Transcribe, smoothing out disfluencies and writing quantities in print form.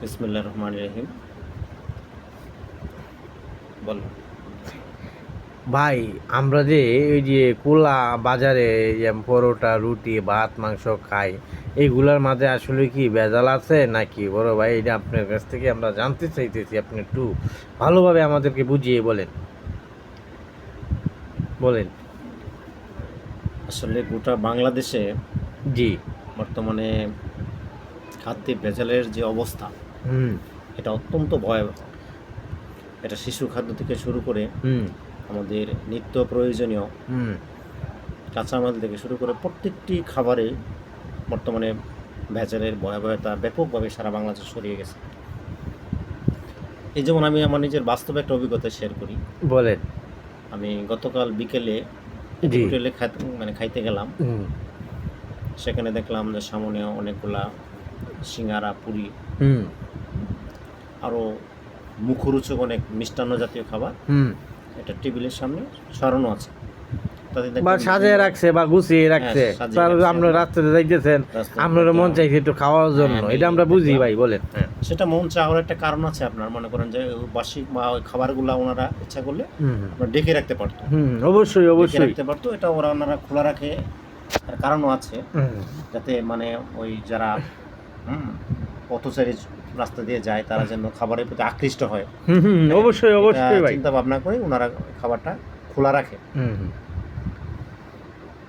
বিসমিল্লাহির রহমানির রহিম। বলো ভাই, আমরা যে ওই যে কোলা বাজারে যে পরোটা, রুটি, ভাত, মাংস খাই, এইগুলার মাঝে আসলে কি ভেজাল আছে নাকি? বড় ভাই, এটা আপনার কাছ থেকে আমরা জানতে চাইতেছি। আপনি একটু ভালোভাবে আমাদেরকে বুঝিয়ে বলেন বলেন। আসলে গোটা বাংলাদেশে জি। বর্তমানে খাদ্যে ভেজালের যে অবস্থা, হুম। এটা অত্যন্ত ভয়াবহ। এটা শিশু খাদ্য থেকে শুরু করে হুম। আমাদের নিত্য প্রয়োজনীয় হুম। কাঁচামাল থেকে শুরু করে প্রত্যেকটি খাবারে বর্তমানে ভেজালের ভয়াবহতা ব্যাপকভাবে সারা বাংলাদেশে ছড়িয়ে গেছে। এই যেমন আমি আমার নিজের বাস্তব একটা অভিজ্ঞতা শেয়ার করি। বলেন। আমি গতকাল বিকেলে একটি জি। হোটেলে খাইতে গেলাম। হুম। সেখানে দেখলাম যে সামনে অনেকগুলা সিঙ্গারা, পুরি, হুম। আরও মুখরোচক অনেক মিষ্টান্ন জাতীয় খাবার হুম। এটা টেবিলের সামনে সরানো আছে। তাতে বা দেখলাম সাজিয়ে রাখছে বা গুছিয়ে রাখছে, সাজিয়ে তাহলে রাখছে। আপনার রাস্তাতে যাইতেছেন, রাস্তায় আপনার মন দেখলাম। চাইছে একটু খাওয়ার জন্য, আমি এটা আমরা বুঝি দেখলাম। ভাই, বলেন। হ্যাঁ। সেটা মন চাওয়ার একটা কারণ আছে আপনার। মনে করেন যে বার্ষিক বা ওই খাবারগুলো ওনারা ইচ্ছা করলে হুম। আপনার ডেকে রাখতে পারতো। হুম, অবশ্যই ডেকে অবশ্যই। রাখতে পারতো। এটা ওনারা খোলা রাখে, তার কারণও আছে। হুম। যাতে মানে ওই যারা পথচারী রাস্তা দিয়ে যায় তারা যেন খাবারের প্রতি আকৃষ্ট হয়। হুম, অবশ্যই এটা অবশ্যই ভাই। চিন্তা ভাবনা করে ওনারা খাবারটা খোলা রাখে। হুম।